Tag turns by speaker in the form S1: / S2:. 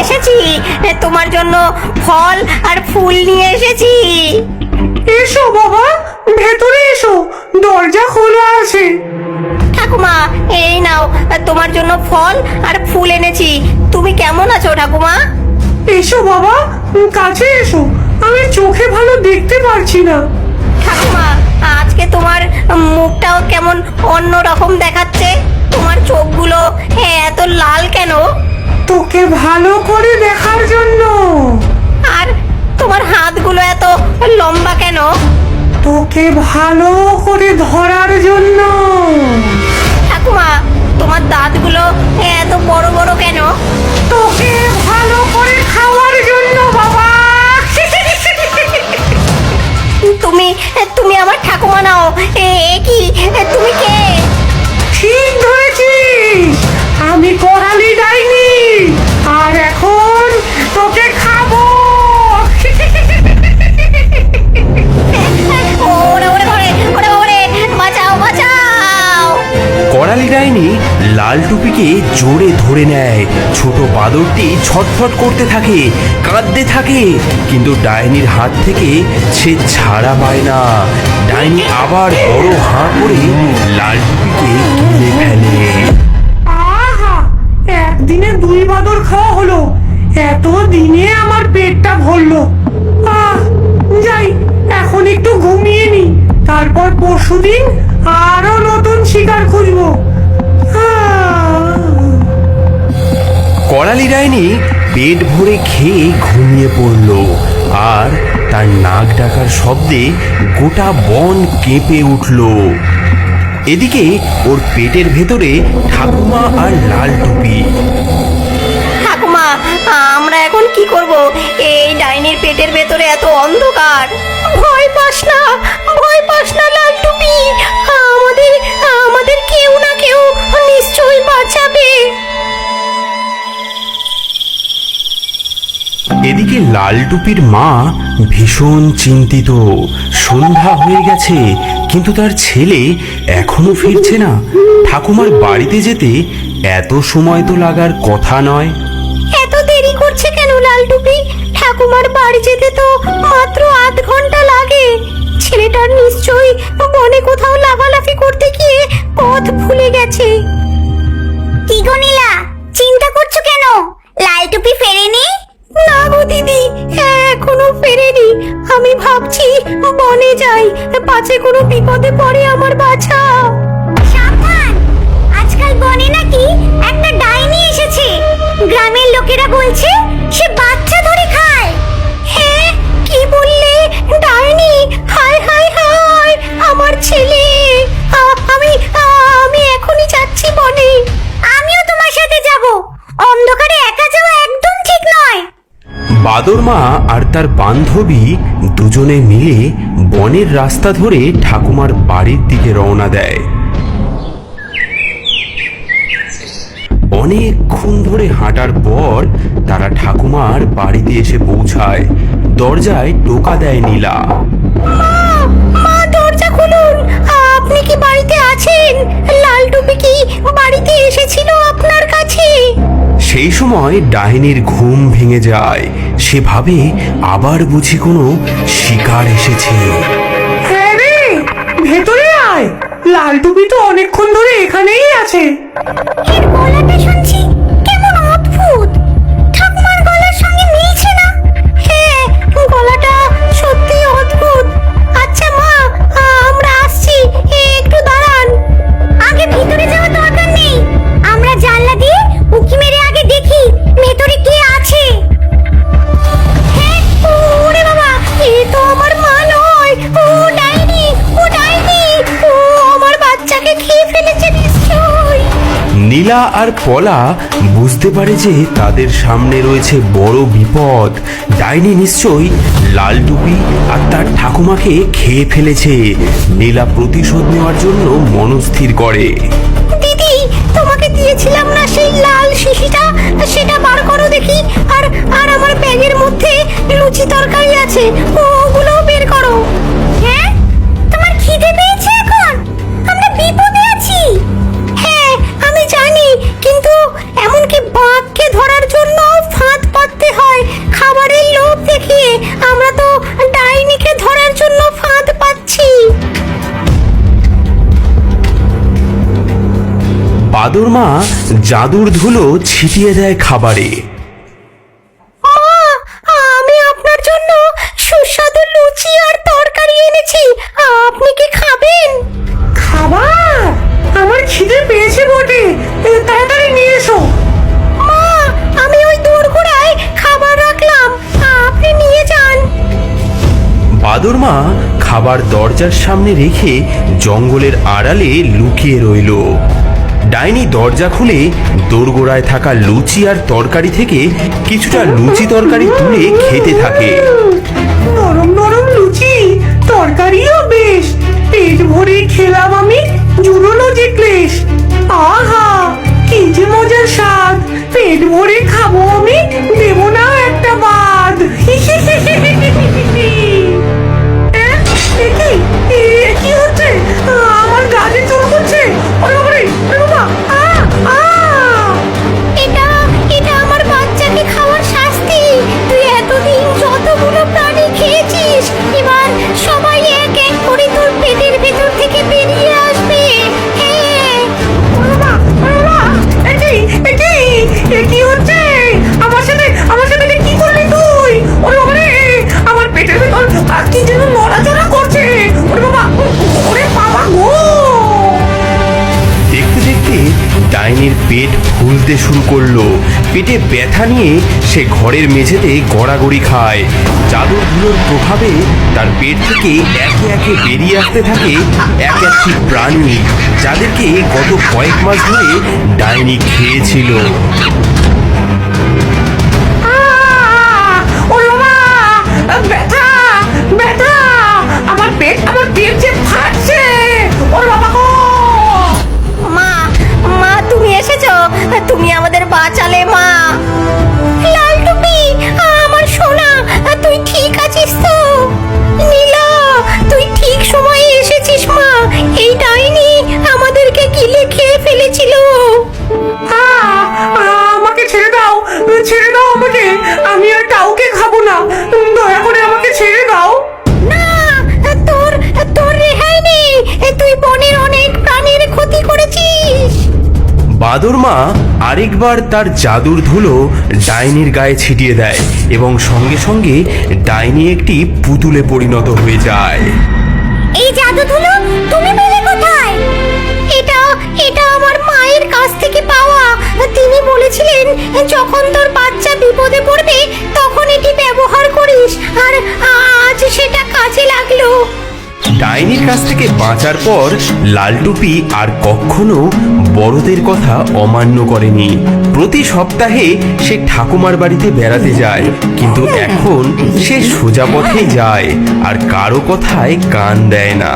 S1: এসেছি, তোমার জন্য ফল আর ফুল নিয়ে এসেছি।
S2: এসো বাবা, ভেতরে এসো, দরজা খোলা আছে।
S1: ঠাকুমা, এই নাও, তোমার জন্য ফল আর ফুল এনেছি। তুমি কেমন আছো ঠাকুমা?
S2: এসো বাবা, কাছে এসো, আমি চোখে ভালো দেখতে পারছি না।
S1: ঠাকুমা, আজকে তোমার মুখটাও কেমন অন্য রকম দেখাচ্ছে। তোমার চোখগুলো এত লাল কেন?
S2: তোকে ভালো করে দেখার জন্য।
S1: আর তোমার হাতগুলো এত লম্বা কেন?
S2: তোকে ভালো করে ধরার জন্য।
S1: ঠাকুমা, তোমার দাঁতগুলো এত বড় বড় কেন?
S2: তোকে ভালো করে খাওয়ার জন্য বাবা।
S1: তুমি তুমি আমার ঠাকুমা নাও। কি তুমি কে?
S2: ঠিক ধরেছিস, আমি করালি ডাইনি, আর এখন তোকে খাবো।
S1: ওরে ওরে ঘরে, ওরে ওরে, বাঁচাও বাঁচাও।
S3: করালি ডাইনি লাল টুপিকে জোরে ধরে নেয়। ছোট বাদরটি ছটফট করতে থাকে, কাঁদতে থাকে, কিন্তু ডাইনির হাত থেকে সে ছাড়া পায় না। ডাইনি আবার বড় হাঁ করে লাল টুপিকে গিলে ফেলে।
S2: আহা, একদিনে 2 বাদর খাওয়া হলো, এত দিনে আমার পেটটা ভরলো। যাই, এখন একটু ঘুমিয়ে নি, তারপর পরশুদিন আরো নতুন শিকার খুঁজবো।
S3: করালি ডাইনি পেট ভরে খেয়ে ঘুমিয়ে পড়ল, আর তার নাক ডাকার শব্দে গোটা বন কেঁপে উঠল। এদিকে ওর পেটের ভেতরে ঠাকুমা আর লাল টুপি।
S1: ঠাকুমা, আমরা এখন কি করব? এই ডাইনির পেটের ভেতরে এত অন্ধকার। ভয় পাস না, ভয় পাস না লাল টুপি, আমাদের আমাদের কেউ না কেউ নিশ্চয়ই বাঁচাবে।
S3: এদিকে লাল টুপির মা ভীষণ চিন্তিত। সন্ধ্যা হয়ে গেছে, কিন্তু তার ছেলে এখনো ফিরছে না। ঠাকুমার বাড়িতে যেতে এত সময় তো লাগার কথা নয়।
S1: এত দেরি করছে কেন লাল টুপি? ঠাকুমার বাড়ি যেতে তো মাত্র 8 ঘন্টা লাগে। ছেলেটার নিশ্চয়ই বনে কোথাও লাফালাফি করতে গিয়ে পথ ভুলে গেছে। কি গো নীলা, চিন্তা করছো কেন? লাল টুপি ফেরেনি? না গো দিদি, এখনো ফেরেনি। আমি ভাবছি বনে যাই, পাছে কোনো বিপদে পড়ে আমার বাছা। সাবধান, আজকাল বনে নাকি একটা ডাইনি এসেছে। গ্রামের লোকেরা বলছে সে বাচ্চা ধরে খায়। হ্যাঁ, কি বললে? ডাইনি? হায় হায় হায়, আমার ছেলে। আমি আমি এখনই যাচ্ছি বনে। আমিও তোমার সাথে যাব। অন্ধকারে একা যাওয়া একদম ঠিক নয়।
S3: বাদর মা আর তার বান্ধবী দুজনে মিলে বনের রাস্তা ধরে ঠাকুমার বাড়ির দিকে রওনা দেয়। অনেকক্ষণ ধরে হাঁটার পর তারা ঠাকুমার বাড়িতে এসে পৌঁছায়। দরজায় টোকা দেয় নীলা।
S1: মা, দরজা খুলুন, আপনি কি বাড়িতে আছেন? লাল টুপি কি বাড়িতে এসেছিল আপনার কাছে?
S3: সেই সময় ডাইনির ঘুম ভেঙে যায়। সে ভাবে আবার বুঝি কোনো শিকার এসেছে।
S2: হ্যাঁ রে, ভেতরে আয়, লাল টুপি তো অনেকক্ষণ ধরে এখানেই আছে।
S1: এর গলাটা শুনছি কেমন অদ্ভুত, ঠাকুমার গলার সঙ্গে মিলছে না। হ্যাঁ, গলাটা সত্যি অদ্ভুত। আচ্ছা মা, আমরা আসছি, একটু দাঁড়ান। আগে ভিতরে যাওয়ার দরকার নেই, আমরা জানলা দিয়ে উঁকি মেরে আগে দেখি ভেতরে কে আছে। হ্যাঁ, ওরে বাবা, এ তো আমার মা নয়। ও ডাইনি, ও ডাইনি, ও আমার বাচ্চাকে খেয়ে ফেলেছে নিশ্চয়।
S3: নীলা আর পলা বুঝতে পারে যে তাদের সামনে রয়েছে বড় বিপদ। ডাইনি নিশ্চয়ই লাল টুপি আর তার ঠাকুমাকে খেয়ে ফেলেছে। নীলা প্রতিশোধ নেওয়ার জন্য মনস্থির করে।
S1: দিদি, তোমাকে দিয়েছিলাম না সেই লাল শিশিটা, সেটা বার করো দেখি। আর আর আমার ব্যাগের মধ্যে লুচি তরকারি আছে, ওগুলো বের করো। হ্যাঁ, তোমার খিদে পেয়েছে এখন? আমরা বিপদে আছি। হ্যাঁ, আমি জানি, কিন্তু এমনকি বাঘকে ধরার জন্য ফাঁদ
S3: মা জাদুর ধুলো ছিটিয়ে দেয় খাবারে।
S1: আমি আপনার জন্য সুস্বাদু লুচি আর তরকারি এনেছি, আপনি কি খাবেন?
S2: খাবার? আমার খিদে পেয়েছে বটে, তাড়াতাড়ি নিয়ে এসো।
S1: মা, আমি ওই দোরগোড়ায় খাবার রাখলাম, আপনি নিয়ে যান।
S3: বাদর মা খাবার দরজার সামনে রেখে জঙ্গলের আড়ালে লুকিয়ে রইল। ডাইনি দরজা খুলে দোরগোড়ায় থাকা লুচি আর তরকারি থেকে কিছুটা লুচি তরকারি তুলে খেতে থাকে।
S2: নরম নরম লুচি, তরকারিও বেশ, পেট ভরে খেলাম আমি, জুড়োলো যে ক্লেশ। আহা, কি যে মজার স্বাদ, পেট ভরে খাবো আমি, দেবো না একটা বাদ। কি হচ্ছে? আমার গালে চোখ হচ্ছে। ওরে বাবারে, ওরে বাবা,
S1: এটা এটা আমার বাচ্চাকে খাওয়ার শাস্তি। তুই এতদিন যতগুলো প্রাণী খেয়েছিস, এবার সবাই এক এক করে তোর পেটের ভেতর থেকে বেরিয়ে আসবে। হ্যাঁ,
S2: কি হচ্ছে আমার সাথে? এটা কি করলি তুই? ওরে বাবারে, আমার পেটের ভেতর কি যেন নড়াচড়া করছে। ওরে বাবা, ওরে বাবা গো!
S3: দেখতে দেখতে ডাইনির পেট ফুলতে শুরু করলো। পেটে ব্যথা নিয়ে সে ঘরের মেঝেতে গড়াগড়ি খায়। জাদুর ধুলোর প্রভাবে তার পেট থেকে একে একে বেরিয়ে আসতে থাকে এক একটি প্রাণী, যাদেরকে গত কয়েক মাস ধরে ডাইনি খেয়েছিল।
S2: ওরে বাবা, ব্যথা ব্যথা, আমার পেট যে ফাটছে। ওরে বাবা গো!
S1: মা, মা তুমি এসেছো, তুমি আমাদের বাঁচালে মা। লাল টুপি, আমার সোনা, তুই ঠিক আছিস তো? নীলা, তুই ঠিক সময়ে এসেছিস মা, এই ডাইনি আমাদেরকে গিলে খেয়ে ফেলেছিল।
S2: আমাকে ছেড়ে দাও আমাকে, আমি আর কাউকে খাবো না, দয়া করে আমাকে ছেড়ে দাও।
S1: না, তোর তোর রেহাই নেই, তুই বনের অনেক প্রাণীর ক্ষতি করেছিস।
S3: বাদর মা আরেকবার তার জাদুর ধুলো ডাইনির গায়ে ছিটিয়ে দেয় এবং সঙ্গে সঙ্গে ডাইনি একটি পুতুলে পরিণত হয়ে যায়।
S1: এই জাদু ধুলো তুমি পেলে কোথায়? এটা এটা আমার মায়ের কাছ থেকে পাওয়া। তিনি বলেছিলেন যখন তোর বাচ্চা বিপদে পড়বে তখন এটি ব্যবহার করিস, আর আজ সেটা কাজে লাগলো।
S3: ডাইনির কাছ থেকে বাঁচার পর লালটুপি আর কখনো বড়দের কথা অমান্য করেনি। প্রতি সপ্তাহে সে ঠাকুমার বাড়িতে বেড়াতে যায়, কিন্তু এখন সে সোজা পথেই যায় আর কারো কথায় কান দেয় না।